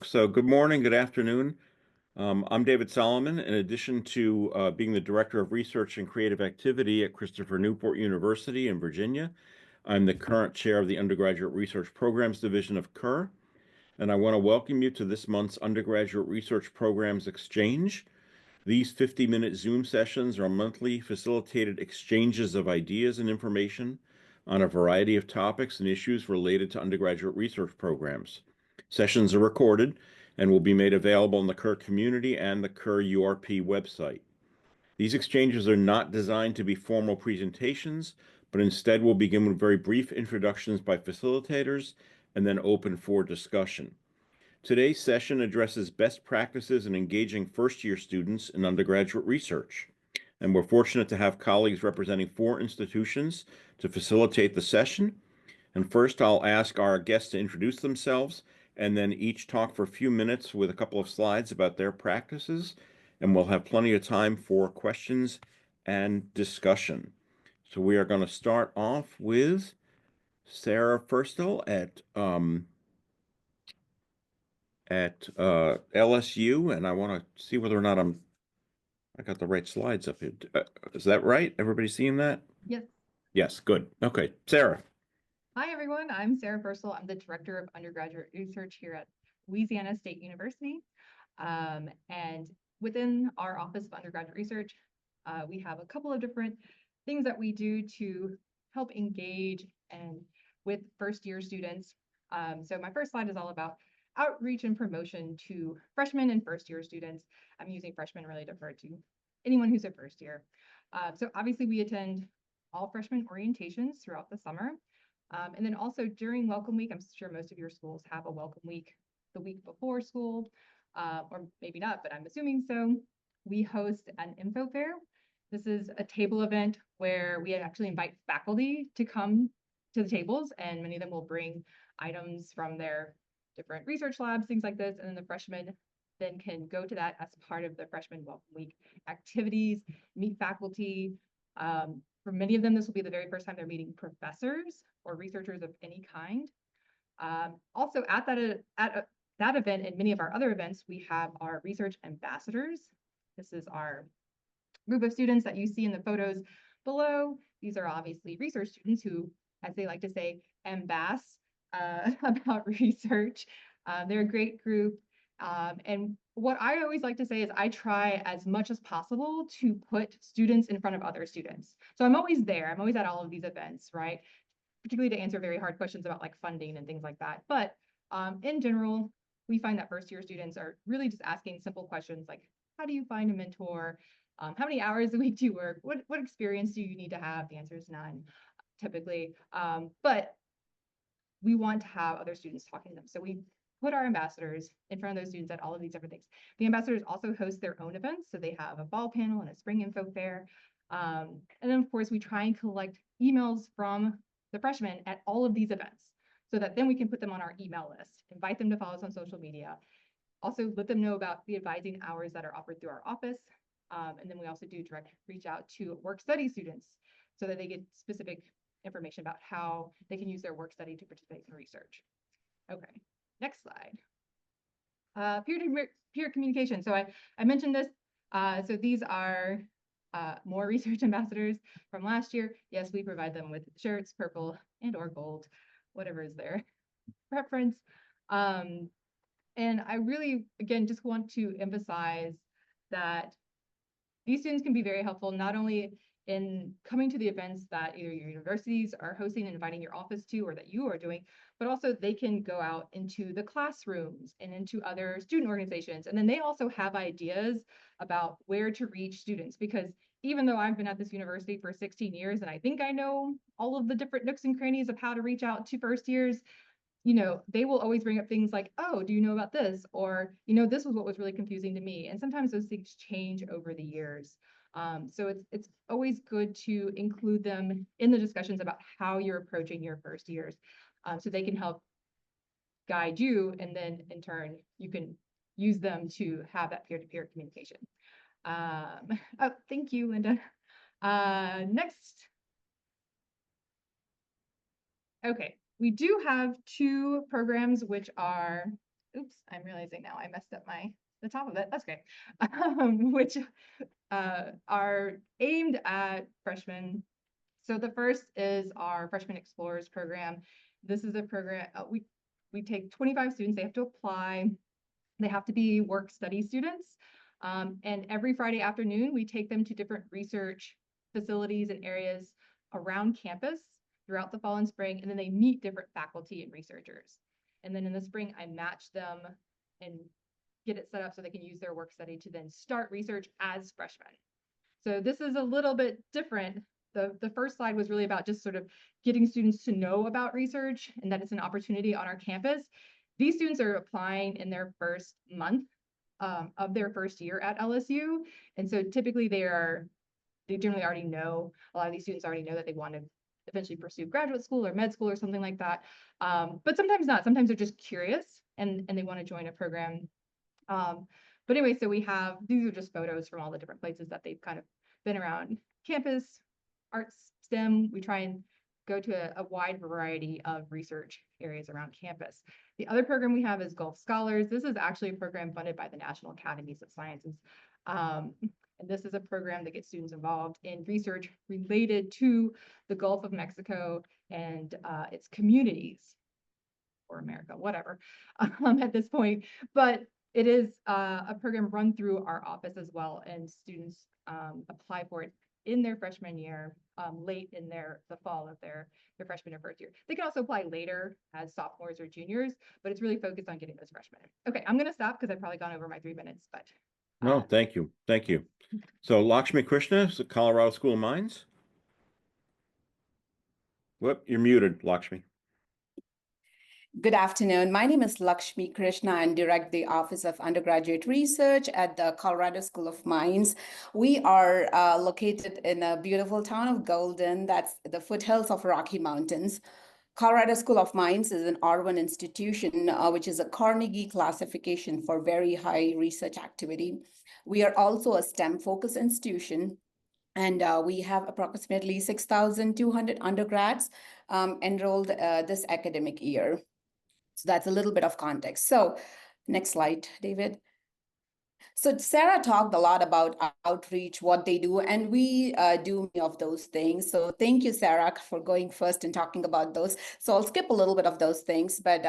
So good morning, good afternoon. I'm David Solomon. In addition to being the Director of Research and Creative Activity at Christopher Newport University in Virginia, I'm the current chair of the Undergraduate Research Programs Division of CUR, and I want to welcome you to this month's Undergraduate Research Programs Exchange. These 50-minute Zoom sessions are monthly facilitated exchanges of ideas and information on a variety of topics and issues related to undergraduate research programs. Sessions are recorded and will be made available in the CUR community and the CUR URP website. These exchanges are not designed to be formal presentations, but instead will begin with very brief introductions by facilitators and then open for discussion. Today's session addresses best practices in engaging first-year students in undergraduate research. And we're fortunate to have colleagues representing 4 institutions to facilitate the session. And first, I'll ask our guests to introduce themselves and then each talk for a few minutes with a couple of slides about their practices. And we'll have plenty of time for questions and discussion. So we are going to start off with Sarah Firstel at LSU, and I want to see whether or not I got the right slides up here. Is that right? Everybody seeing that? Yes. Yes, good. Okay, Sarah. Hi, everyone. I'm Sarah Purcell. I'm the Director of Undergraduate Research here at Louisiana State University. And within our Office of Undergraduate Research, we have a couple of different things that we do to help engage with first-year students. So my first slide is all about outreach and promotion to freshmen and first-year students. I'm using freshmen really to refer to anyone who's a first year. So obviously we attend all freshman orientations throughout the summer. And then also during Welcome Week, I'm sure most of your schools have a Welcome Week the week before school, or maybe not, but I'm assuming so. We host an info fair. This is a table event where we actually invite faculty to come to the tables, and many of them will bring items from their different research labs, things like this, and then the freshmen then can go to that as part of the freshman Welcome Week activities, meet faculty. For many of them, this will be the very first time they're meeting professors or researchers of any kind. Also at that event and many of our other events, we have our research ambassadors. This is our group of students that you see in the photos below. These are obviously research students who, as they like to say, embass about research. They're a great group. And what I always like to say is I try as much as possible to put students in front of other students. So I'm always there. I'm always at all of these events, right? Particularly to answer very hard questions about like funding and things like that. But in general, we find that first year students are really just asking simple questions like, how do you find a mentor? How many hours a week do you work? What experience do you need to have? The answer is none, typically. But we want to have other students talking to them. So we put our ambassadors in front of those students at all of these different things. The ambassadors also host their own events. So they have a fall panel and a spring info fair. And then of course we try and collect emails from the freshmen at all of these events so that then we can put them on our email list, invite them to follow us on social media, also let them know about the advising hours that are offered through our office. And then we also do direct reach out to work study students so that they get specific information about how they can use their work study to participate in research. Okay, next slide. Peer communication. So I mentioned this. So these are more research ambassadors from last year. Yes, we provide them with shirts, purple and or gold, whatever is their preference. And I really, again, just want to emphasize that these students can be very helpful, not only in coming to the events that either your universities are hosting and inviting your office to, or that you are doing, but also they can go out into the classrooms and into other student organizations. And then they also have ideas about where to reach students, because even though I've been at this university for 16 years and I think I know all of the different nooks and crannies of how to reach out to first years, they will always bring up things like, oh, do you know about this? Or, this was what was really confusing to me. And sometimes those things change over the years. So it's always good to include them in the discussions about how you're approaching your first years, so they can help guide you. And then in turn, you can use them to have that peer-to-peer communication. Oh, thank you, Linda. Next. Okay, we do have 2 programs which are oops, I'm realizing now I messed up the top of it. That's great. Which are aimed at freshmen. So the first is our Freshman Explorers program. This is a program, we take 25 students, they have to apply. They have to be work study students. And every Friday afternoon, we take them to different research facilities and areas around campus throughout the fall and spring, and then they meet different faculty and researchers. And then in the spring, I match them and get it set up so they can use their work study to then start research as freshmen. So this is a little bit different. The first slide was really about just sort of getting students to know about research and that it's an opportunity on our campus. These students are applying in their first month of their first year at LSU. And so typically they generally already know, a lot of these students already know that they want to eventually pursue graduate school or med school or something like that. But sometimes not. Sometimes they're just curious and they want to join a program. But anyway, so these are just photos from all the different places that they've kind of been around campus, arts, STEM. We try and go to a wide variety of research areas around campus. The other program we have is Gulf Scholars. This is actually a program funded by the National Academies of Sciences. And this is a program that gets students involved in research related to the Gulf of Mexico and its communities, or America, whatever, at this point. But it is a program run through our office as well, and students apply for it in their freshman year, late in the fall of their freshman or first year. They can also apply later as sophomores or juniors, but it's really focused on getting those freshmen. Okay, I'm gonna stop because I've probably gone over my 3 minutes, but. No, thank you. Thank you. So Lakshmi Krishna, Colorado School of Mines. Whoop, you're muted, Lakshmi. Good afternoon. My name is Lakshmi Krishna and direct the Office of Undergraduate Research at the Colorado School of Mines. We are located in a beautiful town of Golden, that's the foothills of Rocky Mountains. Colorado School of Mines is an R1 institution, which is a Carnegie classification for very high research activity. We are also a STEM-focused institution, and we have approximately 6,200 undergrads enrolled this academic year. So that's a little bit of context. So next slide, David. So Sarah talked a lot about outreach, what they do, and we do many of those things. So thank you, Sarah, for going first and talking about those. So I'll skip a little bit of those things, but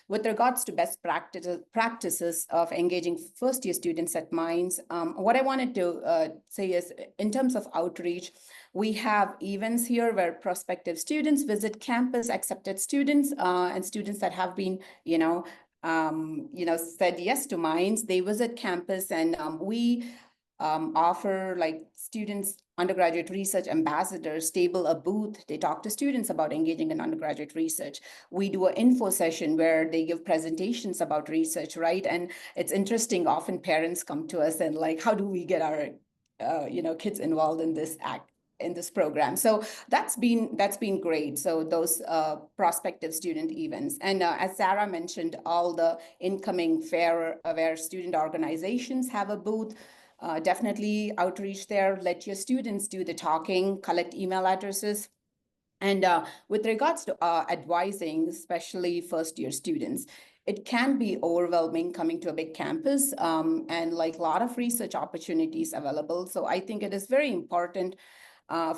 with regards to best practices of engaging first-year students at Mines, what I wanted to say is, in terms of outreach, we have events here where prospective students visit campus, accepted students, and students that have been, said yes to Mines. They visit campus, and we offer like students, undergraduate research ambassadors, table a booth. They talk to students about engaging in undergraduate research. We do an info session where they give presentations about research, right? And it's interesting, often parents come to us and like, how do we get our kids involved in this program? So that's been great. So those prospective student events, and as Sarah mentioned, all the incoming fair-aware student organizations have a booth. Definitely outreach there. Let your students do the talking, collect email addresses. And with regards to advising, especially first-year students, it can be overwhelming coming to a big campus and like a lot of research opportunities available. So I think it is very important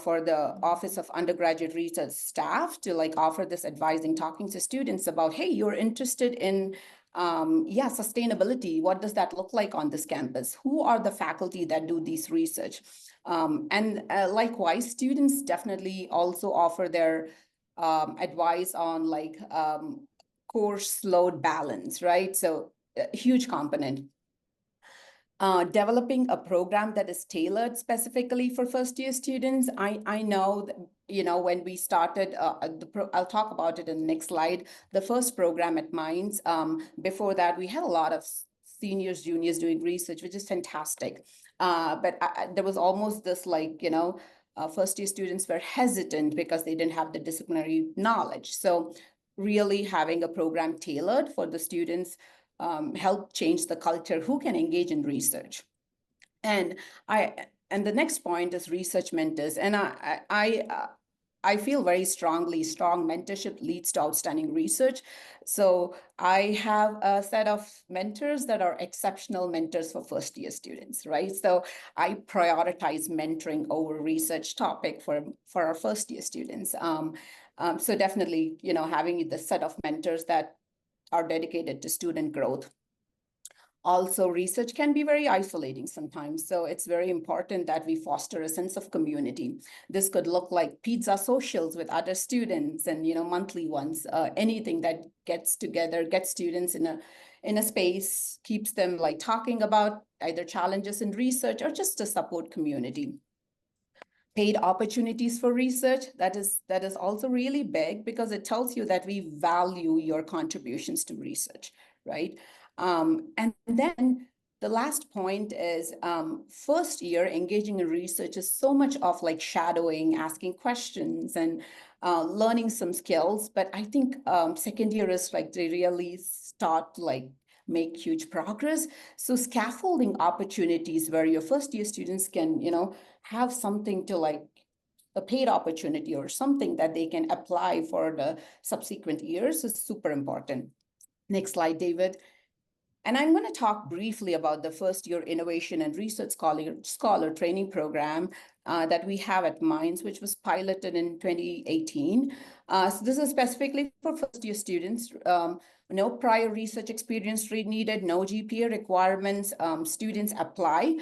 for the Office of Undergraduate Research staff to like offer this advising, talking to students about, hey, you're interested in sustainability. What does that look like on this campus? Who are the faculty that do this research? And likewise, students definitely also offer their advice on like course load balance, right? So a huge component. Developing a program that is tailored specifically for first-year students. I know that, when we started, I'll talk about it in the next slide, the first program at Mines. Before that, we had a lot of seniors, juniors doing research, which is fantastic. But there was almost this like, first-year students were hesitant because they didn't have the disciplinary knowledge. So really having a program tailored for the students help change the culture who can engage in research. And the next point is research mentors. And I feel very strongly, strong mentorship leads to outstanding research. So I have a set of mentors that are exceptional mentors for first year students, right? So I prioritize mentoring over research topic for our first year students. So definitely, having the set of mentors that are dedicated to student growth. Also, research can be very isolating sometimes, so it's very important that we foster a sense of community. This could look like pizza socials with other students and monthly ones, anything that gets students in a space, keeps them like talking about either challenges in research or just to support community. Paid opportunities for research, that is also really big because it tells you that we value your contributions to research, right? And then the last point is first year engaging in research is so much of like shadowing, asking questions, and learning some skills. But I think second year is like they really start like make huge progress. So scaffolding opportunities where your first year students can, have something to like a paid opportunity or something that they can apply for the subsequent years is super important. Next slide, David. And I'm going to talk briefly about the first year innovation and research scholar training program that we have at Mines, which was piloted in 2018. So this is specifically for first year students. No prior research experience needed, no GPA requirements. Students apply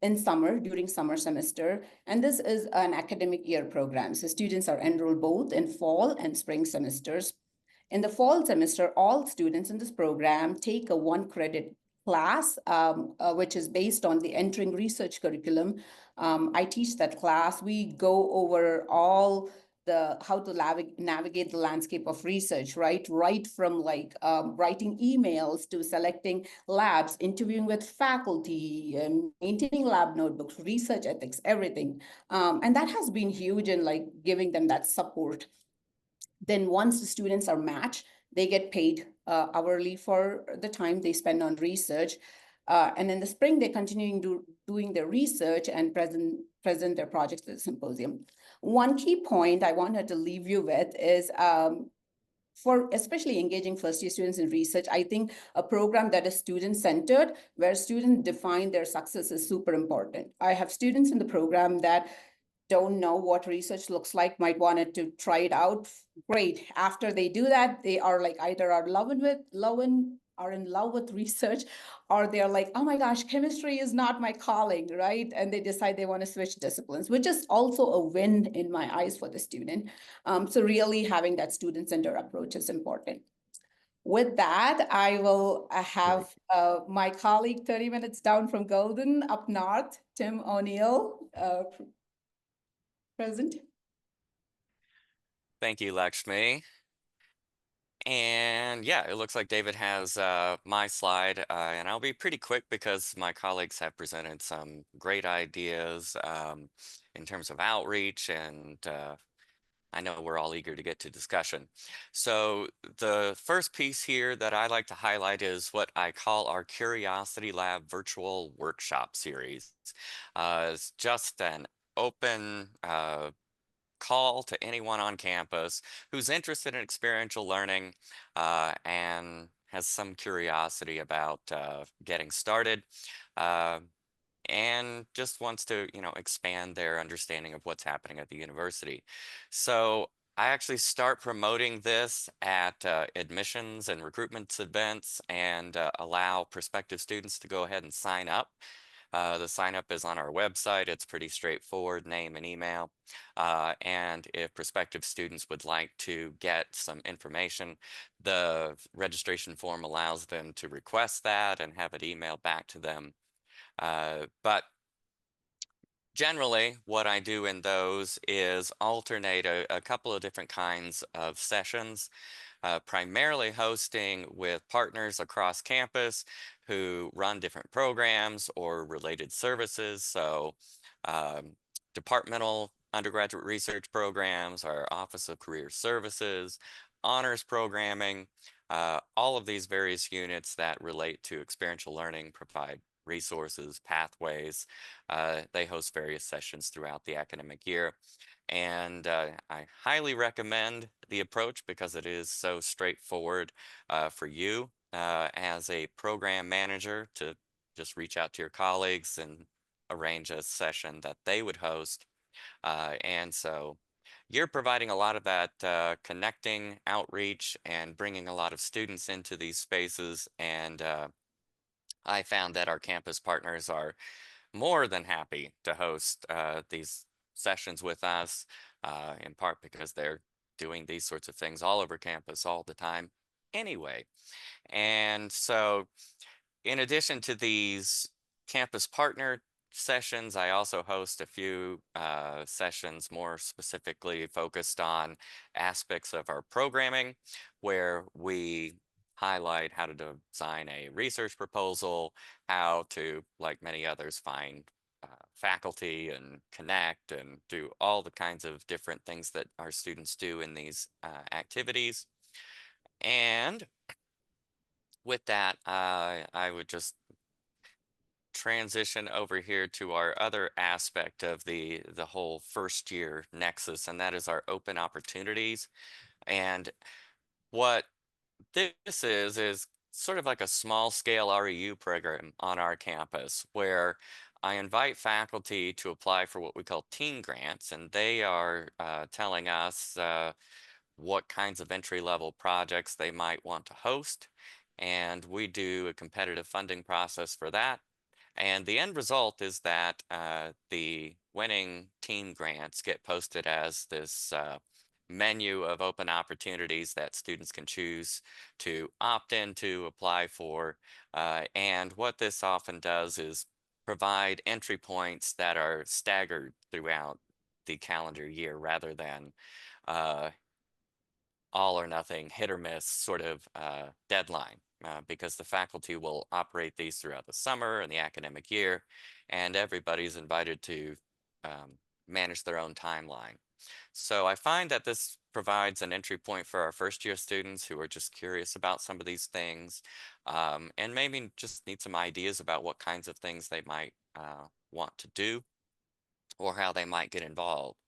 during summer semester. And this is an academic year program. So students are enrolled both in fall and spring semesters. In the fall semester, all students in this program take a 1-credit class, which is based on the entering research curriculum. I teach that class. We go over all how to navigate the landscape of research, right? Right from like writing emails to selecting labs, interviewing with faculty, maintaining lab notebooks, research ethics, everything. And that has been huge in like giving them that support. Then once the students are matched, they get paid hourly for the time they spend on research. And in the spring, they're continuing doing their research and present their projects at the symposium. One key point I wanted to leave you with is for especially engaging first year students in research, I think a program that is student-centered, where students define their success, is super important. I have students in the program that don't know what research looks like, might want to try it out. Great. After they do that, they are like either are in love with research, or they're like, oh my gosh, chemistry is not my calling, right? And they decide they want to switch disciplines, which is also a win in my eyes for the student. So really having that student-centered approach is important. With that, I will have my colleague 30 minutes down from Golden up north, Tim O'Neill, present. Thank you, Lakshmi. And yeah, it looks like David has my slide, and I'll be pretty quick because my colleagues have presented some great ideas in terms of outreach, and I know we're all eager to get to discussion. So the first piece here that I like to highlight is what I call our Curiosity Lab virtual workshop series. It's just an open call to anyone on campus who's interested in experiential learning and has some curiosity about getting started and just wants to, expand their understanding of what's happening at the university. So I actually start promoting this at admissions and recruitment events and allow prospective students to go ahead and sign up. The sign up is on our website. It's pretty straightforward, name and email. And if prospective students would like to get some information, the registration form allows them to request that and have it emailed back to them. But generally, what I do in those is alternate a couple of different kinds of sessions. Primarily hosting with partners across campus who run different programs or related services. So departmental undergraduate research programs, our Office of Career Services, honors programming, all of these various units that relate to experiential learning provide resources, pathways. They host various sessions throughout the academic year. And I highly recommend the approach because it is so straightforward for you as a program manager to just reach out to your colleagues and arrange a session that they would host. And so you're providing a lot of that connecting outreach and bringing a lot of students into these spaces. And I found that our campus partners are more than happy to host these sessions with us, in part because they're doing these sorts of things all over campus all the time anyway. And so, in addition to these campus partner sessions, I also host a few sessions more specifically focused on aspects of our programming where we highlight how to design a research proposal, how to, like many others, find faculty and connect and do all the kinds of different things that our students do in these activities. And with that, I would just transition over here to our other aspect of the whole first year nexus, and that is our open opportunities. And what this is sort of like a small scale REU program on our campus where I invite faculty to apply for what we call teen grants, and they are telling us what kinds of entry level projects they might want to host. And we do a competitive funding process for that. And the end result is that the winning team grants get posted as this menu of open opportunities that students can choose to opt in to apply for. And what this often does is provide entry points that are staggered throughout the calendar year rather than uh, all or nothing, hit or miss sort of deadline, because the faculty will operate these throughout the summer and the academic year, and everybody's invited to manage their own timeline. So I find that this provides an entry point for our first year students who are just curious about some of these things, and maybe just need some ideas about what kinds of things they might want to do or how they might get involved.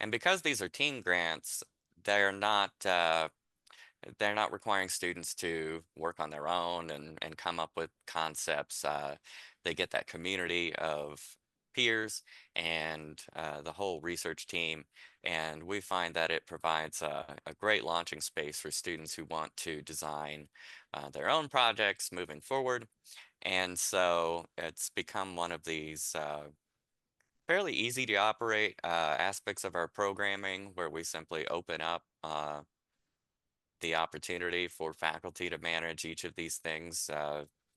And because these are team grants, they're not they're not requiring students to work on their own and come up with concepts. They get that community of peers and the whole research team. And we find that it provides a great launching space for students who want to design their own projects moving forward. And so it's become one of these fairly easy to operate aspects of our programming where we simply open up the opportunity for faculty to manage each of these things,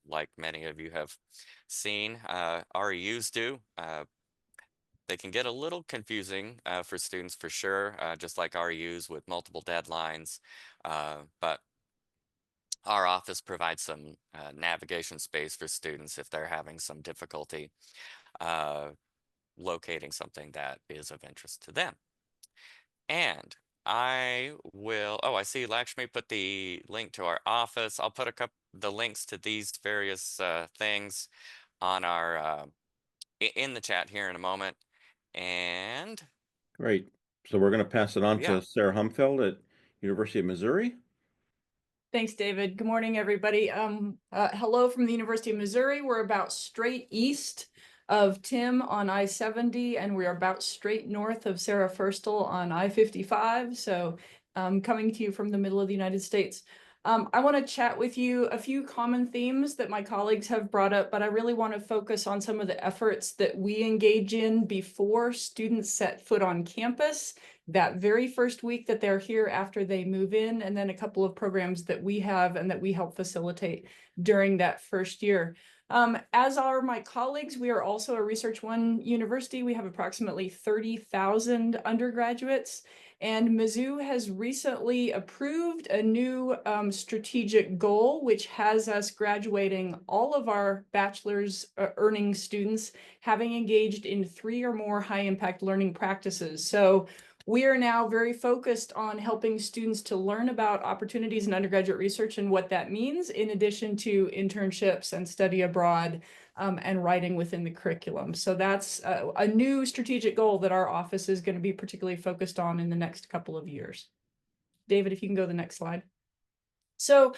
like many of you have seen REUs do. They can get a little confusing for students for sure, just like REUs with multiple deadlines. But our office provides some navigation space for students if they're having some difficulty uh, locating something that is of interest to them. And I will, oh, I see Lakshmi put the link to our office. I'll put the links to these various things on our in the chat here in a moment. And Great. So we're going to pass it on yeah. to Sarah Humfeld at University of Missouri. Thanks, David. Good morning, everybody. Hello from the University of Missouri. We're about straight east of Tim on I-70, and we're about straight north of Sarah Ferstel on I-55. So coming to you from the middle of the United States. I want to chat with you a few common themes that my colleagues have brought up, but I really want to focus on some of the efforts that we engage in before students set foot on campus, that very first week that they're here after they move in, and then a couple of programs that we have and that we help facilitate during that first year. As are my colleagues, we are also a Research One university. We have approximately 30,000 undergraduates, and Mizzou has recently approved a new strategic goal, which has us graduating all of our bachelor's earning students having engaged in 3 or more high impact learning practices. So We are now very focused on helping students to learn about opportunities in undergraduate research and what that means, in addition to internships and study abroad and writing within the curriculum. So that's a new strategic goal that our office is going to be particularly focused on in the next couple of years. David, if you can go to the next slide. So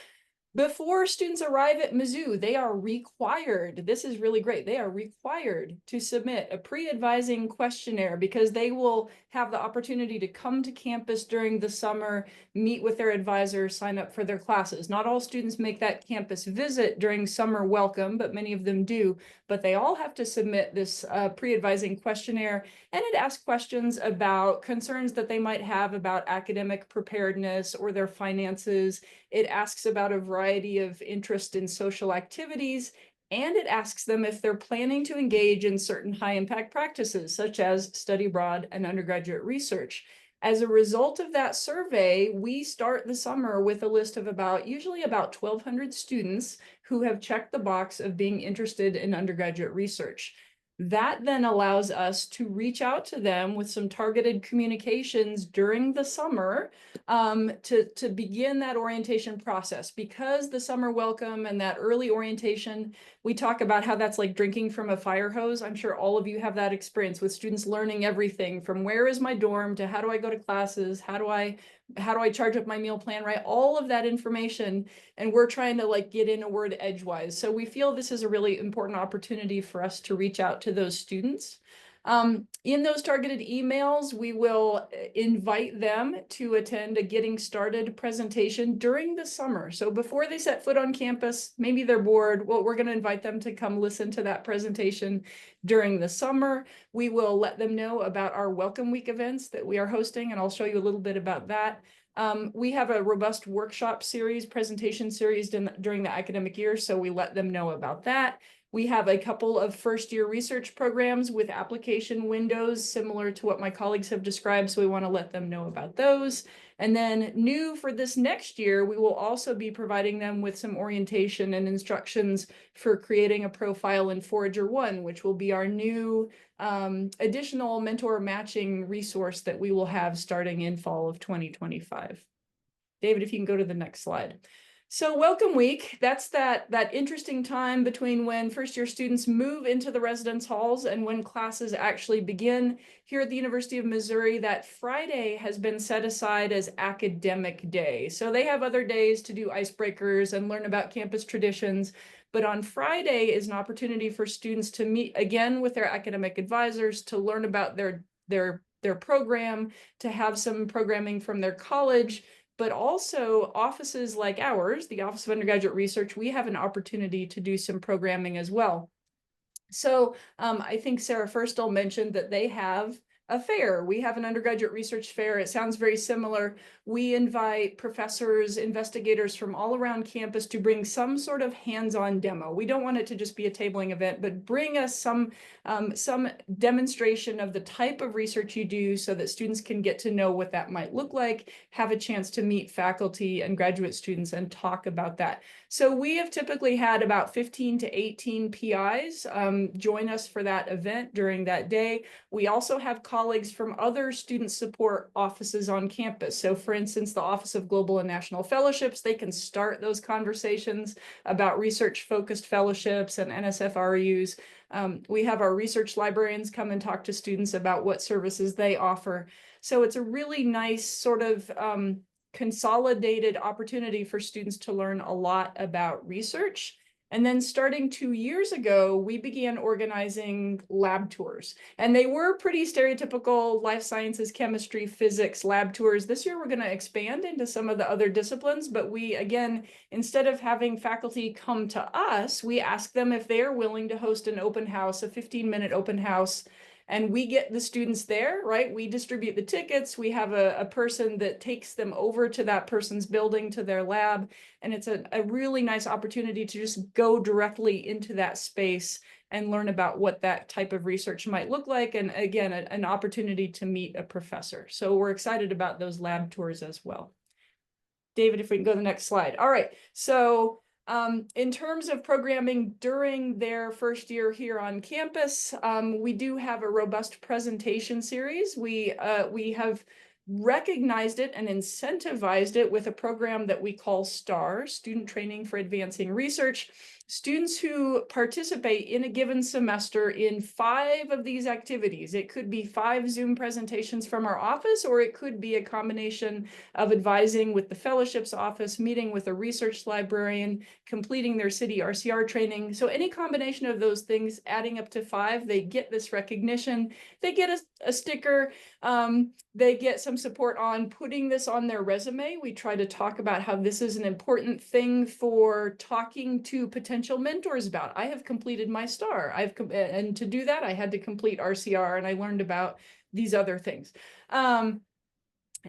before students arrive at Mizzou, they are required, this is really great, they are required to submit a pre-advising questionnaire because they will have the opportunity to come to campus during the summer, meet with their advisor, sign up for their classes. Not all students make that campus visit during summer welcome, but many of them do. But they all have to submit this pre-advising questionnaire, and it asks questions about concerns that they might have about academic preparedness or their finances. It asks about a variety of interest in social activities, and it asks them if they're planning to engage in certain high impact practices, such as study abroad and undergraduate research. As a result of that survey, we start the summer with a list of usually about 1,200 students who have checked the box of being interested in undergraduate research. That then allows us to reach out to them with some targeted communications during the summer to begin that orientation process. Because the summer welcome and that early orientation, we talk about how that's like drinking from a fire hose. I'm sure all of you have that experience with students learning everything from where is my dorm to how do I go to classes, how do I charge up my meal plan, right? All of that information. And we're trying to like get in a word edgewise. So we feel this is a really important opportunity for us to reach out to those students. In those targeted emails, we will invite them to attend a Getting Started presentation during the summer. So before they set foot on campus, maybe they're bored. Well, we're going to invite them to come listen to that presentation during the summer. We will let them know about our Welcome Week events that we are hosting, and I'll show you a little bit about that. We have a robust workshop series, presentation series during the academic year, so we let them know about that. We have a couple of first-year research programs with application windows similar to what my colleagues have described, so we want to let them know about those. And then new for this next year, we will also be providing them with some orientation and instructions for creating a profile in Forager One, which will be our new additional mentor matching resource that we will have starting in fall of 2025. David, if you can go to the next slide. So Welcome Week, that's that interesting time between when first-year students move into the residence halls and when classes actually begin. Here at the University of Missouri, that Friday has been set aside as academic day. So they have other days to do icebreakers and learn about campus traditions. But on Friday is an opportunity for students to meet again with their academic advisors, to learn about their program, to have some programming from their college. But also offices like ours, the Office of Undergraduate Research, we have an opportunity to do some programming as well. So I think Sarah Firstall mentioned that they have a fair. We have an undergraduate research fair. It sounds very similar. We invite professors, investigators from all around campus to bring some sort of hands-on demo. We don't want it to just be a tabling event, but bring us some demonstration of the type of research you do so that students can get to know what that might look like, have a chance to meet faculty and graduate students and talk about that. So we have typically had about 15 to 18 PIs join us for that event during that day. We also have colleagues from other student support offices on campus. So for instance, the Office of Global and National Fellowships, they can start those conversations about research-focused fellowships and NSF-RUs. We have our research librarians come and talk to students about what services they offer. So it's a really nice sort of consolidated opportunity for students to learn a lot about research. And then starting 2 years ago, we began organizing lab tours. And they were pretty stereotypical life sciences, chemistry, physics lab tours. This year, we're going to expand into some of the other disciplines. But we, again, instead of having faculty come to us, we ask them if they are willing to host an open house, a 15-minute open house. And we get the students there, right? We distribute the tickets. We have a person that takes them over to that person's building, to their lab. And it's a really nice opportunity to just go directly into that space and learn about what that type of research might look like. And again, an opportunity to meet a professor. So we're excited about those lab tours as well. David, if we can go to the next slide. All right, so In terms of programming during their first year here on campus, we do have a robust presentation series. We have recognized it and incentivized it with a program that we call STAR, Student Training for Advancing Research. Students who participate in a given semester in 5 of these activities. It could be 5 Zoom presentations from our office, or it could be a combination of advising with the fellowships office, meeting with a research librarian, completing their city RCR training. So any combination of those things adding up to 5, they get this recognition. They get a sticker. They get some support on putting this on their resume. We try to talk about how this is an important thing for talking to potential mentors about. I have completed my STAR. And to do that, I had to complete RCR, and I learned about these other things.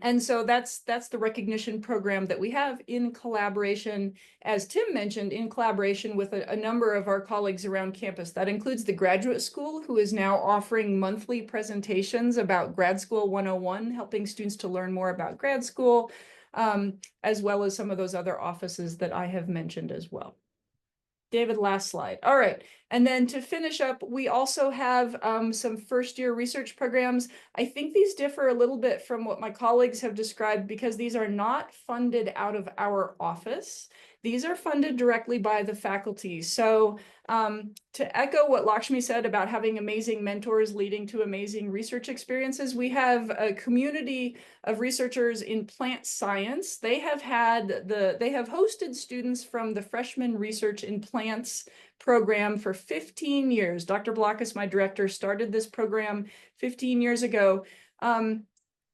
And so that's the recognition program that we have in collaboration, as Tim mentioned, in collaboration with a number of our colleagues around campus. That includes the graduate school, who is now offering monthly presentations about Grad School 101, helping students to learn more about grad school, as well as some of those other offices that I have mentioned as well. David, last slide. All right. And then to finish up, we also have some first-year research programs. I think these differ a little bit from what my colleagues have described because these are not funded out of our office. These are funded directly by the faculty. So to echo what Lakshmi said about having amazing mentors leading to amazing research experiences, we have a community of researchers in plant science. They have hosted students from the Freshman Research in Plants program for 15 years. Dr. Blockus, my director, started this program 15 years ago.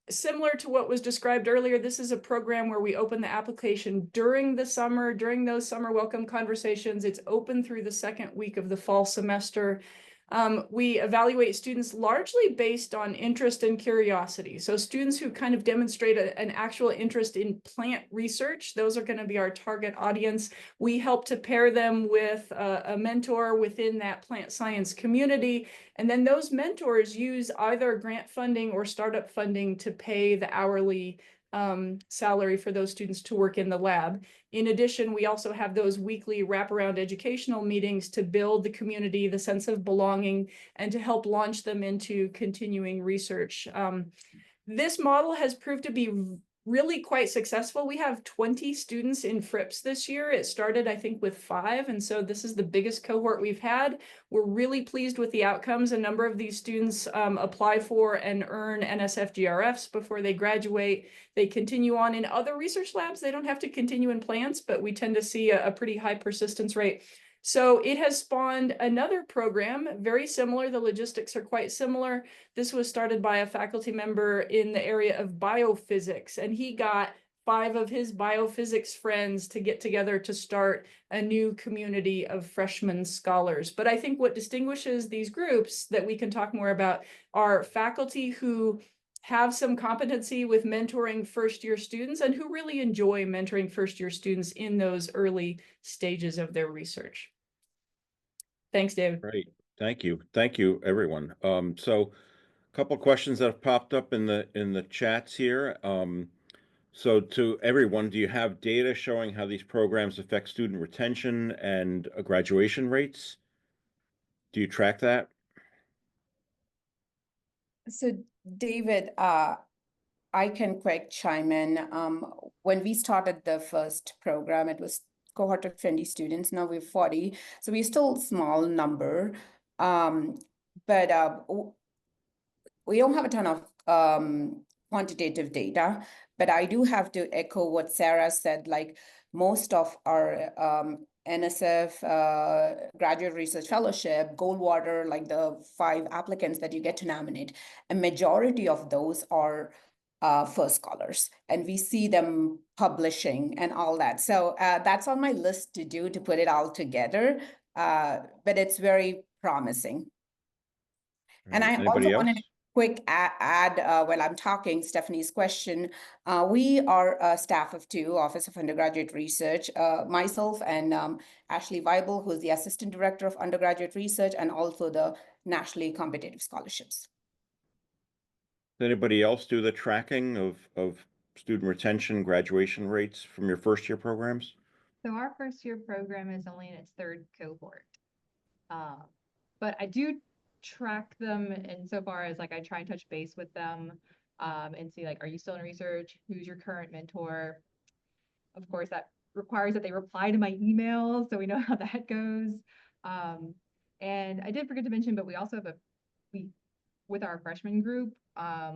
Similar to what was described earlier, this is a program where we open the application during the summer, during those summer welcome conversations. It's open through the second week of the fall semester. We evaluate students largely based on interest and curiosity. So students who kind of demonstrate an actual interest in plant research, those are going to be our target audience. We help to pair them with a mentor within that plant science community. And then those mentors use either grant funding or startup funding to pay the hourly salary for those students to work in the lab. In addition, we also have those weekly wraparound educational meetings to build the community, the sense of belonging, and to help launch them into continuing research. This model has proved to be really quite successful. We have 20 students in FRIPS this year. It started, I think, with 5, and so this is the biggest cohort we've had. We're really pleased with the outcomes. A number of these students apply for and earn NSF-GRFs before they graduate. They continue on in other research labs. They don't have to continue in plants, but we tend to see a pretty high persistence rate. So it has spawned another program, very similar. The logistics are quite similar. This was started by a faculty member in the area of biophysics, and he got 5 of his biophysics friends to get together to start a new community of freshman scholars. But I think what distinguishes these groups that we can talk more about are faculty who have some competency with mentoring first-year students and who really enjoy mentoring first-year students in those early stages of their research. Thanks, David. Great. Thank you. Thank you, everyone. So a couple of questions that have popped up in the chats here. So to everyone, do you have data showing how these programs affect student retention and graduation rates? Do you track that? So David, I can quick chime in. When we started the first program, it was cohort of 20 students. Now we're 40, so we're still a small number. But we don't have a ton of quantitative data, but I do have to echo what Sarah said, like most of our NSF Graduate Research Fellowship, Goldwater, like the 5 applicants that you get to nominate, a majority of those are first scholars, and we see them publishing and all that. So that's on my list to do, to put it all together, but it's very promising. And I Anybody also else? wanted to quick add while I'm talking, Stephanie's question. We are a staff of 2, Office of Undergraduate Research, myself and Ashley Weibel, who's the Assistant Director of Undergraduate Research and also the Nationally Competitive Scholarships. Does anybody else do the tracking of student retention, graduation rates from your first year programs? So our first year program is only in its third cohort. But I do track them insofar as like I try and touch base with them and see like, are you still in research? Who's your current mentor? Of course, that requires that they reply to my email, so we know how that goes. And I did forget to mention, but we also have with our freshman group,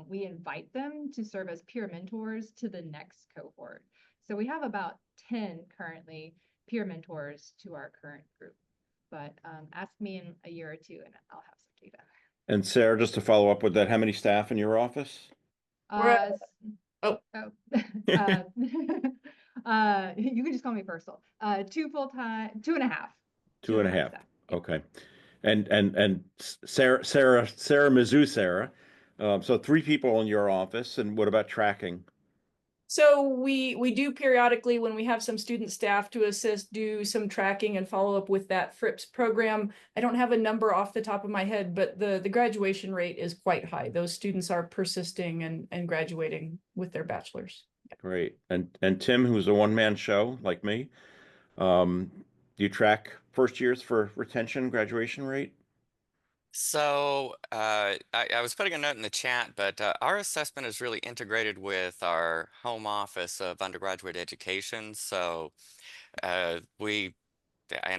we invite them to serve as peer mentors to the next cohort. So we have about 10 currently peer mentors to our current group. But ask me in a year or two and I'll have some data. And Sarah, just to follow up with that, how many staff in your office? We're at- Oh. You can just call me Purcell. 2 full-time, 2.5. 2.5. staff. Okay. And Sarah Mizzou, Sarah. So 3 people in your office, and what about tracking? So we do periodically, when we have some student staff to assist, do some tracking and follow up with that FRIPS program. I don't have a number off the top of my head, but the graduation rate is quite high. Those students are persisting and graduating with their bachelor's. Great. And Tim, who's a one-man show like me, do you track first years for retention, graduation rate? So I was putting a note in the chat, but our assessment is really integrated with our home office of undergraduate education. So and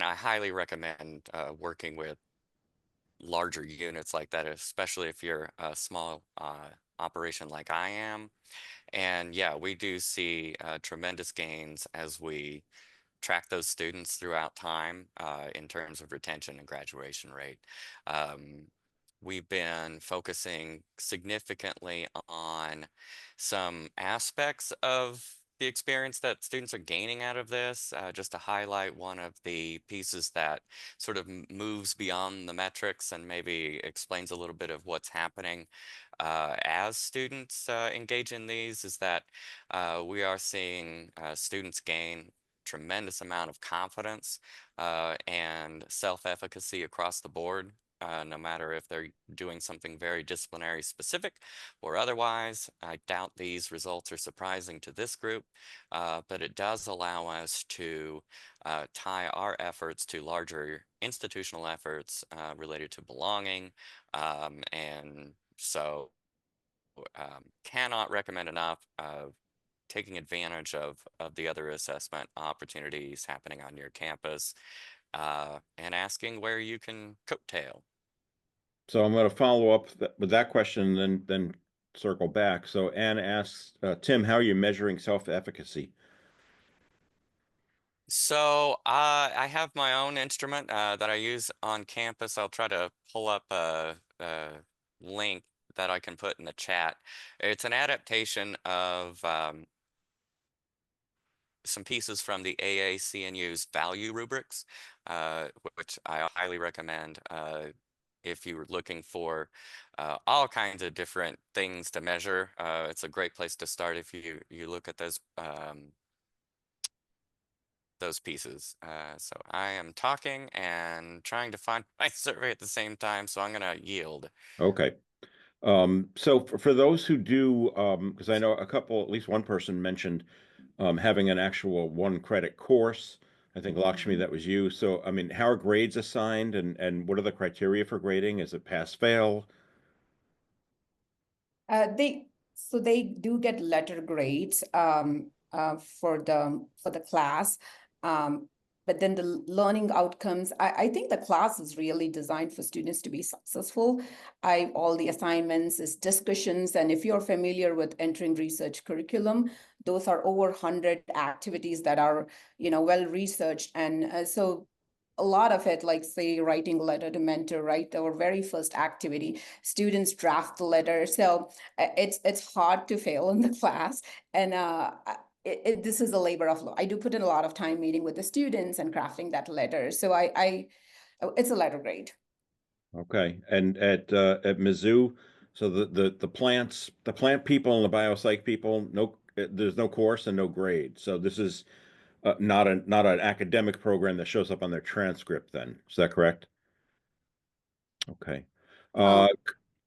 I highly recommend working with larger units like that, especially if you're a small operation like I am. And yeah, we do see tremendous gains as we track those students throughout time in terms of retention and graduation rate. We've been focusing significantly on some aspects of the experience that students are gaining out of this. Just to highlight one of the pieces that sort of moves beyond the metrics and maybe explains a little bit of what's happening as students engage in these is that we are seeing students gain tremendous amount of confidence and self-efficacy across the board, no matter if they're doing something very disciplinary specific or otherwise. I doubt these results are surprising to this group, but it does allow us to tie our efforts to larger institutional efforts related to belonging. And so cannot recommend enough taking advantage of the other assessment opportunities happening on your campus and asking where you can coattail. So I'm going to follow up with that question and then circle back. So Anne asks, Tim, how are you measuring self-efficacy? So I have my own instrument that I use on campus. I'll try to pull up a link that I can put in the chat. It's an adaptation of some pieces from the AACNU's value rubrics, which I highly recommend if you were looking for all kinds of different things to measure. It's a great place to start if you look at those pieces. So I am talking and trying to find my survey at the same time, so I'm going to yield. Okay. So for those who do, because I know at least one person mentioned having an actual 1-credit course. I think Lakshmi, that was you. So, I mean, how are grades assigned and what are the criteria for grading? Is it pass, fail? They do get letter grades for the class. But then the learning outcomes, I think the class is really designed for students to be successful. All the assignments is discussions, and if you're familiar with entering research curriculum, those are over 100 activities that are, well researched. And so a lot of it, like say writing a letter to mentor, right? Our very first activity, students draft the letter. So it's hard to fail in the class. And this is a labor of love. I do put in a lot of time meeting with the students and crafting that letter. So it's a letter grade. Okay. And at Mizzou, so the plant people and the biopsych people, there's no course and no grade. So this is not an academic program that shows up on their transcript then. Is that correct? Okay. Gonna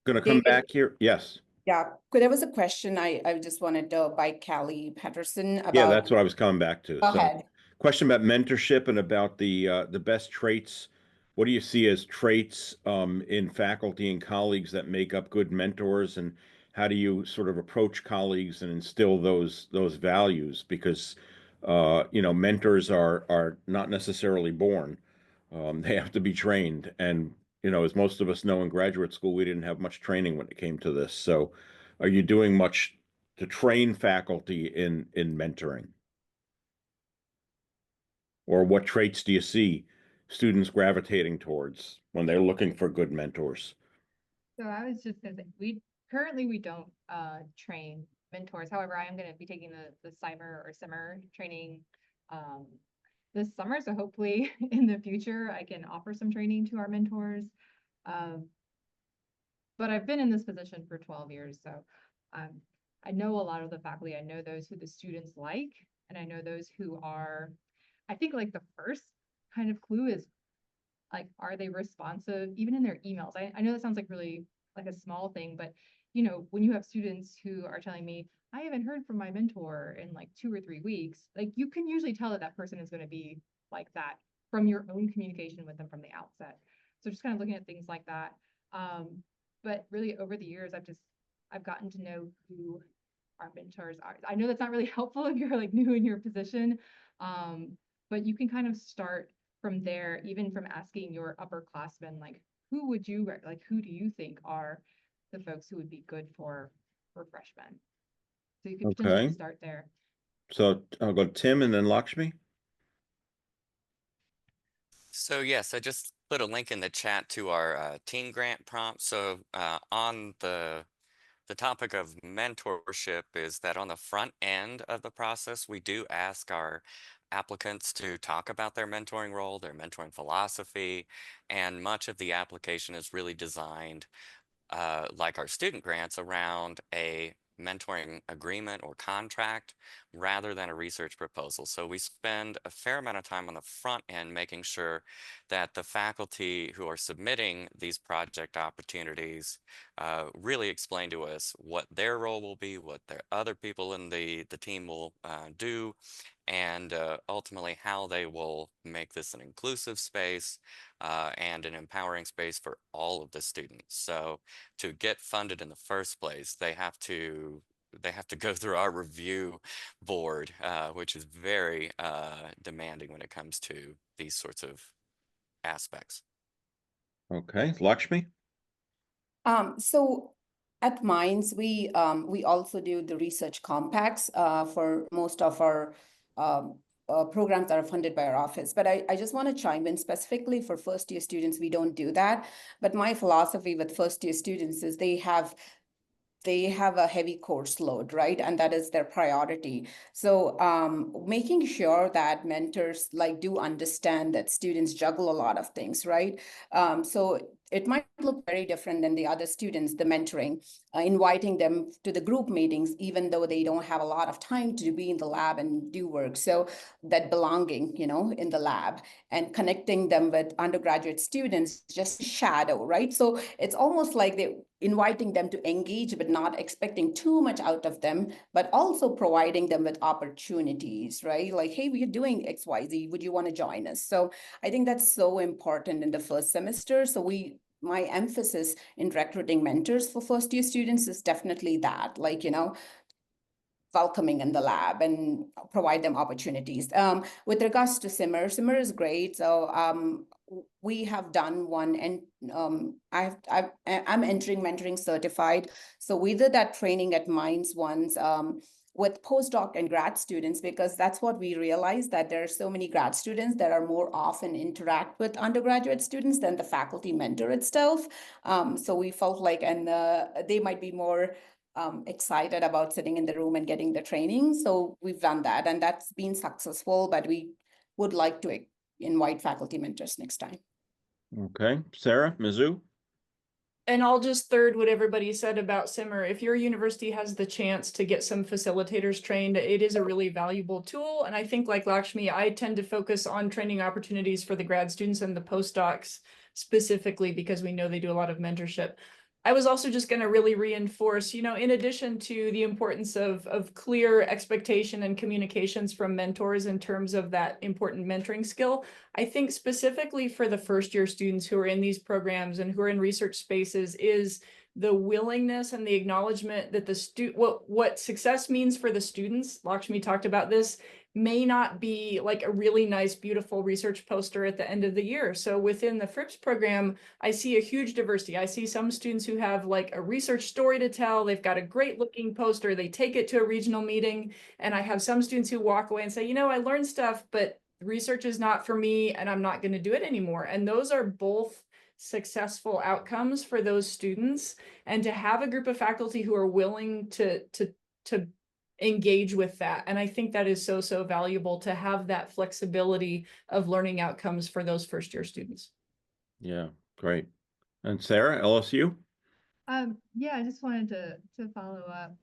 come David, back here. Yes. Yeah, there was a question I just wanted to by Callie Patterson about. Yeah, that's what I was coming back to. Go So ahead. question about mentorship and about the best traits. What do you see as traits in faculty and colleagues that make up good mentors, and how do you sort of approach colleagues and instill those values? Because mentors are not necessarily born; they have to be trained. And as most of us know in graduate school, we didn't have much training when it came to this. So, are you doing much to train faculty in mentoring? Or what traits do you see students gravitating towards when they're looking for good mentors? So I was just gonna say, we don't train mentors. However, I am gonna be taking the CIMER or SIMMER training this summer. So hopefully in the future, I can offer some training to our mentors. But I've been in this position for 12 years, so I know a lot of the faculty. I know those who the students like, and I know those who are, I think like the first kind of clue is like, are they responsive even in their emails? I know that sounds like really like a small thing, but when you have students who are telling me, I haven't heard from my mentor in like 2 or 3 weeks, like you can usually tell that that person is going to be like that from your own communication with them from the outset. So just kind of looking at things like that. But really over the years, I've gotten to know who our mentors are. I know that's not really helpful if you're like new in your position, but you can kind of start from there, even from asking your upperclassmen, like, who do you think are the folks who would be good for freshmen? So you could potentially Okay. start there. So I'll go Tim and then Lakshmi. So yes, I just put a link in the chat to our teen grant prompt. So on the topic of mentorship is that on the front end of the process, we do ask our applicants to talk about their mentoring role, their mentoring philosophy, and much of the application is really designed like our student grants around a mentoring agreement or contract rather than a research proposal. So we spend a fair amount of time on the front end making sure that the faculty who are submitting these project opportunities really explain to us what their role will be, what their other people in the team will do, and ultimately how they will make this an inclusive space and an empowering space for all of the students. So to get funded in the first place, they have to go through our review board, which is very demanding when it comes to these sorts of aspects. Okay, Lakshmi. So at Minds, we also do the research compacts for most of our programs that are funded by our office. But I just want to chime in specifically for first year students, we don't do that. But my philosophy with first year students is they have a heavy course load, right? And that is their priority. So making sure that mentors do understand that students juggle a lot of things, right? So it might look very different than the other students, the mentoring, inviting them to the group meetings, even though they don't have a lot of time to be in the lab and do work. So that belonging, in the lab, and connecting them with undergraduate students, just shadow, right? So it's almost like they're inviting them to engage, but not expecting too much out of them, but also providing them with opportunities, right? Like, hey, we're doing XYZ, would you want to join us? So I think that's so important in the first semester. So my emphasis in recruiting mentors for first year students is definitely that, welcoming in the lab and provide them opportunities. With regards to SIMMER is great. So we have done one, and I'm entering mentoring certified. So we did that training at Minds once with postdoc and grad students, because that's what we realized, that there are so many grad students that are more often interact with undergraduate students than the faculty mentor itself. So we felt like, and they might be more excited about sitting in the room and getting the training. So we've done that, and that's been successful, but we would like to invite faculty mentors next time. Okay, Sarah, Mizzou. And I'll just third what everybody said about SIMMER. If your university has the chance to get some facilitators trained, it is a really valuable tool. And I think, like Lakshmi, I tend to focus on training opportunities for the grad students and the postdocs specifically, because we know they do a lot of mentorship. I was also just going to really reinforce, you know, in addition to the importance of clear expectation and communications from mentors in terms of that important mentoring skill, I think specifically for the first year students who are in these programs and who are in research spaces is the willingness and the acknowledgement that what success means for the students, Lakshmi talked about this, may not be like a really nice, beautiful research poster at the end of the year. So within the FRIPS program, I see a huge diversity. I see some students who have like a research story to tell. They've got a great looking poster. They take it to a regional meeting. And I have some students who walk away and say, you know, I learned stuff, but research is not for me and I'm not going to do it anymore. And those are both successful outcomes for those students. And to have a group of faculty who are willing to engage with that. And I think that is so, so valuable to have that flexibility of learning outcomes for those first year students. Yeah, great. And Sarah, LSU? Yeah, I just wanted to follow up.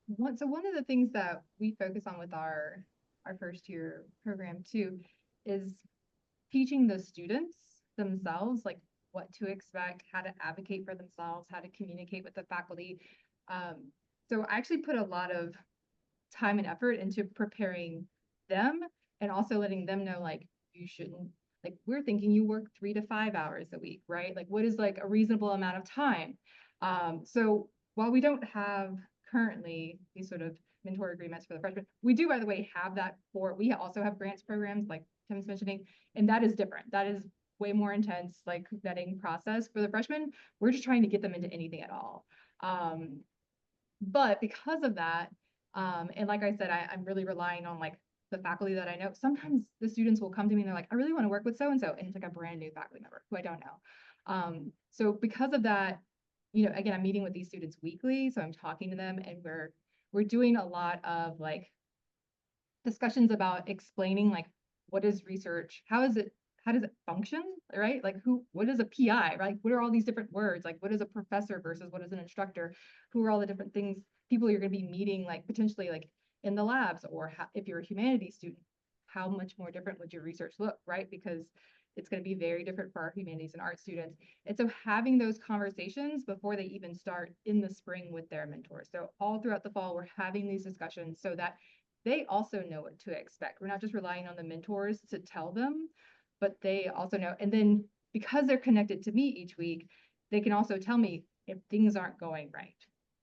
One of the things that we focus on with our first year program too is teaching the students themselves like what to expect, how to advocate for themselves, how to communicate with the faculty. So I actually put a lot of time and effort into preparing them and also letting them know like you shouldn't, like we're thinking you work 3 to 5 hours a week, right? Like what is like a reasonable amount of time? So while we don't have currently these sort of mentor agreements for the freshmen, we do, by the way, have that we also have grants programs like Tim's mentioning, and that is different. That is way more intense, like vetting process for the freshmen. We're just trying to get them into anything at all. But because of that, and like I said, I'm really relying on like the faculty that I know. Sometimes the students will come to me and they're like, I really want to work with so-and-so. And it's like a brand new faculty member who I don't know. So because of that, you know, again, I'm meeting with these students weekly. So I'm talking to them and we're doing a lot of like discussions about explaining like, what is research? How does it function, right? Like what is a PI, right? What are all these different words? Like what is a professor versus what is an instructor? Who are all the different things, people you're going to be meeting, like potentially like in the labs, or if you're a humanities student, how much more different would your research look, right? Because it's going to be very different for our humanities and art students. And so having those conversations before they even start in the spring with their mentors. So all throughout the fall, we're having these discussions so that they also know what to expect. We're not just relying on the mentors to tell them, but they also know. And then because they're connected to me each week, they can also tell me if things aren't going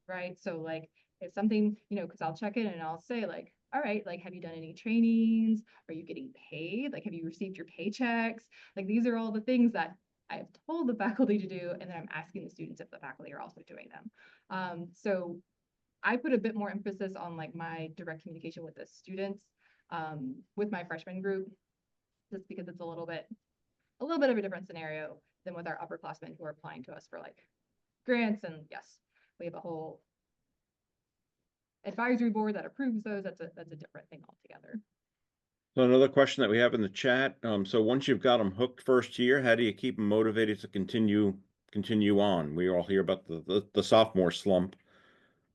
right? So like if something, you know, because I'll check in and I'll say like, all right, like, have you done any trainings? Are you getting paid? Like, have you received your paychecks? Like, these are all the things that I have told the faculty to do, and then I'm asking the students if the faculty are also doing them. So I put a bit more emphasis on like my direct communication with the students, with my freshman group, just because it's a little bit of a different scenario than with our upperclassmen who are applying to us for like grants. And yes, we have a whole advisory board that approves those. That's a different thing altogether. So another question that we have in the chat. So once you've got them hooked first year, how do you keep them motivated to continue on? We all hear about the sophomore slump.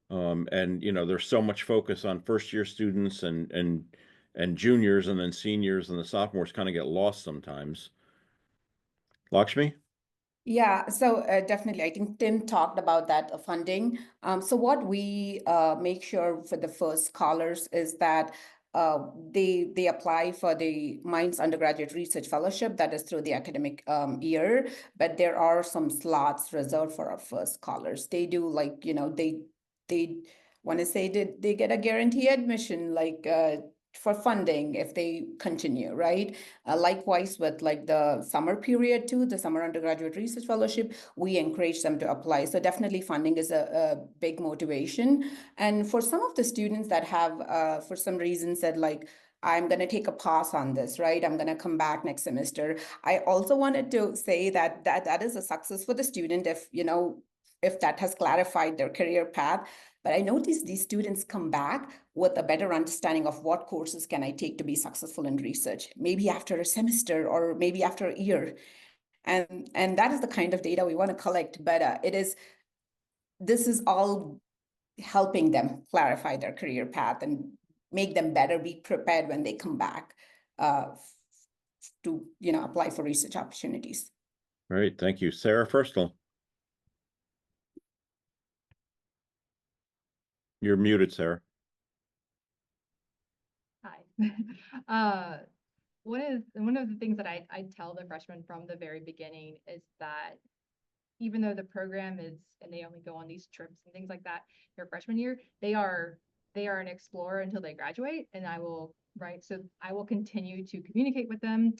And you know, there's so much focus on first year students and juniors, and then seniors and the sophomores kind of get lost sometimes. Lakshmi? Yeah, so definitely, I think Tim talked about that funding. So what we make sure for the first scholars is that they apply for the Minds Undergraduate Research Fellowship that is through the academic year, but there are some slots reserved for our first scholars. They do like, you know, they want to say that they get a guarantee admission, like for funding if they continue, right? Likewise with like the summer period too, the Summer Undergraduate Research Fellowship, we encourage them to apply. So definitely funding is a big motivation. And for some of the students that have, for some reason said like, I'm going to take a pause on this, right? I'm going to come back next semester. I also wanted to say that is a success for the student if, you know, if that has clarified their career path. But I noticed these students come back with a better understanding of what courses can I take to be successful in research, maybe after a semester or maybe after a year. And that is the kind of data we want to collect. But this is all helping them clarify their career path and make them better be prepared when they come back to, you know, apply for research opportunities. Great, thank you. Sarah Firstel. You're muted, Sarah. Hi. Uh, one of the things that I tell the freshmen from the very beginning is that even though the program is, and they only go on these trips and things like that their freshman year, they are an explorer until they graduate, and I will, right? So I will continue to communicate with them.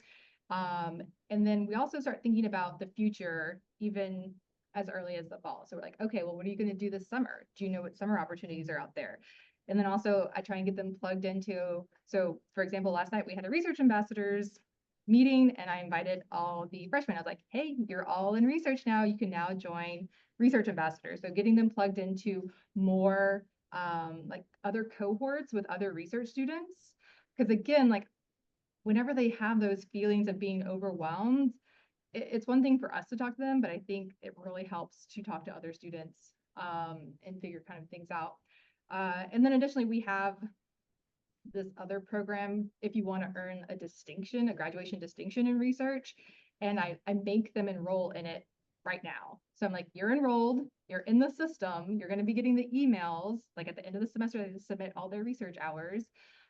And then we also start thinking about the future, even as early as the fall. So we're like, okay, well, what are you going to do this summer? Do you know what summer opportunities are out there? And then also I try and get them plugged into, so for example, last night we had a research ambassadors meeting and I invited all the freshmen. I was like, hey, you're all in research now. You can now join research ambassadors. So getting them plugged into more like other cohorts with other research students. Because again, like whenever they have those feelings of being overwhelmed, it's one thing for us to talk to them, but I think it really helps to talk to other students and figure kind of things out. And then additionally, we have this other program if you want to earn a distinction, a graduation distinction in research, and I make them enroll in it right now. So I'm like, you're enrolled, you're in the system, you're going to be getting the emails, like at the end of the semester, they submit all their research hours.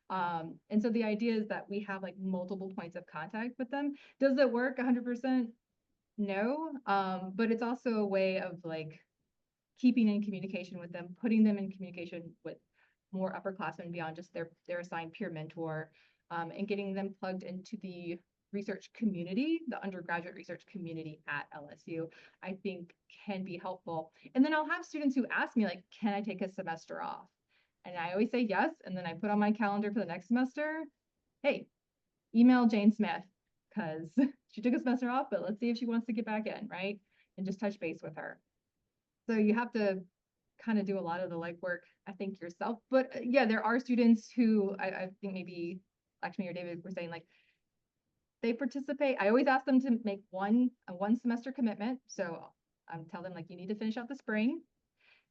And so the idea is that we have like multiple points of contact with them. Does it work 100%? No, but it's also a way of like keeping in communication with them, putting them in communication with more upperclassmen beyond just their assigned peer mentor, and getting them plugged into the research community, the undergraduate research community at LSU, I think can be helpful. And then I'll have students who ask me like, can I take a semester off? And I always say yes. And then I put on my calendar for the next semester, hey, email Jane Smith because she took a semester off, but let's see if she wants to get back in, right? And just touch base with her. So you have to kind of do a lot of the legwork, I think, yourself. But yeah, there are students who I think maybe Lakshmi or David were saying like they participate. I always ask them to make a one semester commitment. So I'm telling them like you need to finish out the spring.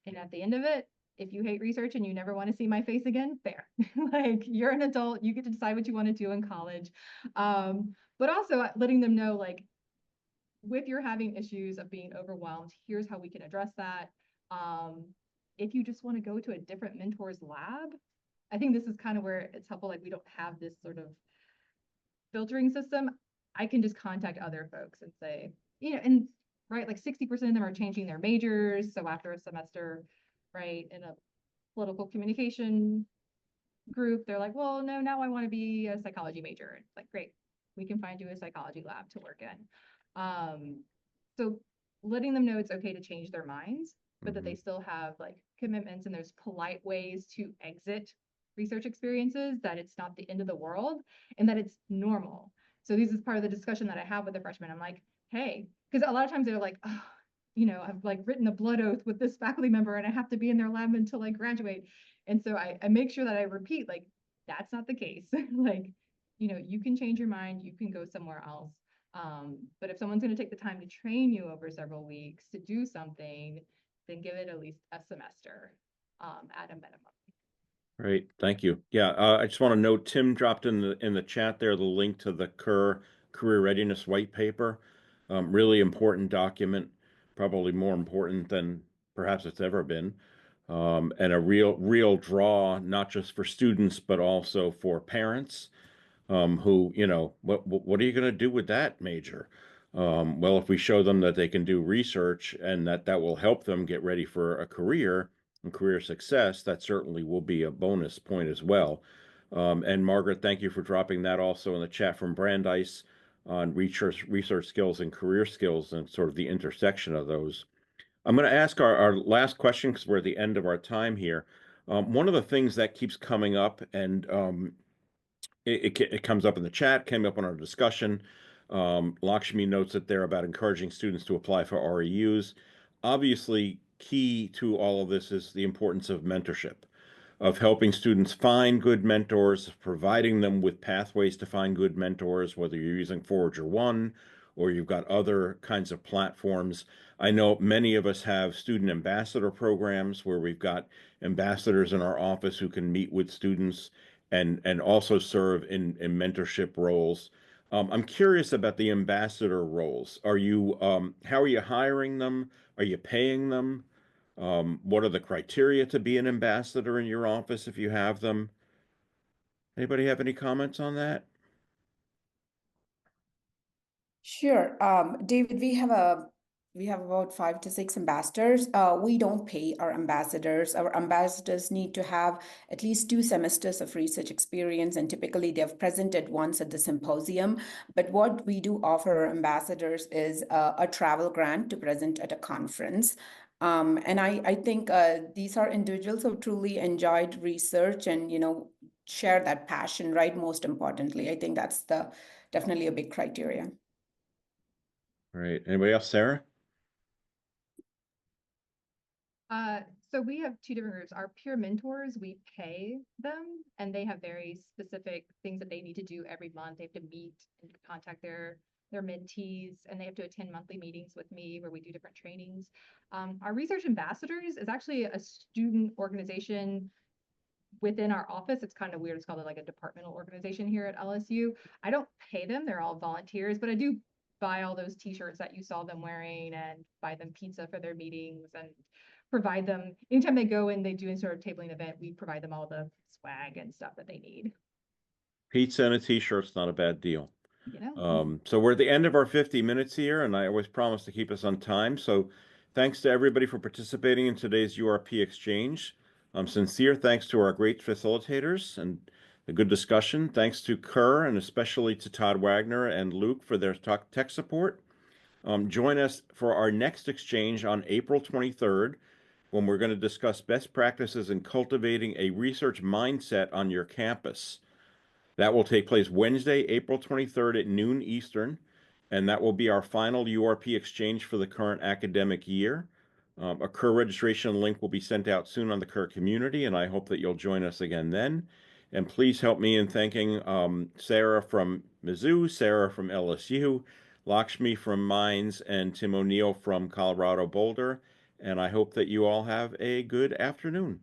And at the end of it, if you hate research and you never want to see my face again, fair. Like you're an adult, you get to decide what you want to do in college. But also letting them know like if you're having issues of being overwhelmed, here's how we can address that. If you just want to go to a different mentor's lab, I think this is kind of where it's helpful. Like we don't have this sort of filtering system. I can just contact other folks and say, you know, and right, like 60% of them are changing their majors. So after a semester, right, in a political communication group, they're like, well, no, now I want to be a psychology major. It's like, great, we can find you a psychology lab to work in. So letting them know it's okay to change their minds, but that they still have like commitments and there's polite ways to exit research experiences, that it's not the end of the world and that it's normal. So this is part of the discussion that I have with the freshmen. I'm like, hey, because a lot of times they're like, oh, you know, I've like written a blood oath with this faculty member and I have to be in their lab until I graduate. And so I make sure that I repeat, like, that's not the case. Like, you know, you can change your mind, you can go somewhere else. But if someone's going to take the time to train you over several weeks to do something, then give it at least a semester at a minimum. Great, thank you. Yeah, I just want to note Tim dropped in the chat there the link to the Career Readiness White Paper. Really important document, probably more important than perhaps it's ever been, and a real draw not just for students but also for parents. Who, you know, what are you going to do with that major? Well, if we show them that they can do research and that will help them get ready for a career and career success, that certainly will be a bonus point as well. And Margaret, thank you for dropping that also in the chat from Brandeis on research skills and career skills and sort of the intersection of those. I'm going to ask our last question because we're at the end of our time here. One of the things that keeps coming up, and it comes up in the chat, came up in our discussion. Lakshmi notes that they're about encouraging students to apply for REUs. Obviously, key to all of this is the importance of mentorship, of helping students find good mentors, providing them with pathways to find good mentors, whether you're using Forager One or you've got other kinds of platforms. I know many of us have student ambassador programs where we've got ambassadors in our office who can meet with students and also serve in mentorship roles. I'm curious about the ambassador roles. Are you how are you hiring them? Are you paying them? What are the criteria to be an ambassador in your office if you have them? Anybody have any comments on that? Sure. David, we have about 5 to 6 ambassadors. We don't pay our ambassadors. Our ambassadors need to have at least 2 semesters of research experience, and typically they've presented once at the symposium. But what we do offer our ambassadors is a travel grant to present at a conference. And I think these are individuals who truly enjoyed research and, share that passion, right? Most importantly, I think that's definitely a big criteria. All right. Anybody else? Sarah? So we have 2 different groups. Our peer mentors, we pay them, and they have very specific things that they need to do every month. They have to meet and contact their mentees, and they have to attend monthly meetings with me where we do different trainings. Our research ambassadors is actually a student organization within our office. It's kind of weird. It's called like a departmental organization here at LSU. I don't pay them. They're all volunteers, but I do buy all those t-shirts that you saw them wearing and buy them pizza for their meetings and provide them anytime they go and they do any sort of tabling event, we provide them all the swag and stuff that they need. Pizza and a t-shirt's not a bad deal. You know? So we're at the end of our 50 minutes here, and I always promise to keep us on time. So thanks to everybody for participating in today's URP exchange. Sincere thanks to our great facilitators and a good discussion. Thanks to Kerr and especially to Todd Wagner and Luke for their tech support. Join us for our next exchange on April 23rd, when we're going to discuss best practices in cultivating a research mindset on your campus. That will take place Wednesday, April 23rd at noon Eastern, and that will be our final URP exchange for the current academic year. A Kerr registration link will be sent out soon on the Kerr community, and I hope that you'll join us again then. And please help me in thanking Sarah from Mizzou, Sarah from LSU, Lakshmi from Mines, and Tim O'Neill from Colorado-Boulder. And I hope that you all have a good afternoon.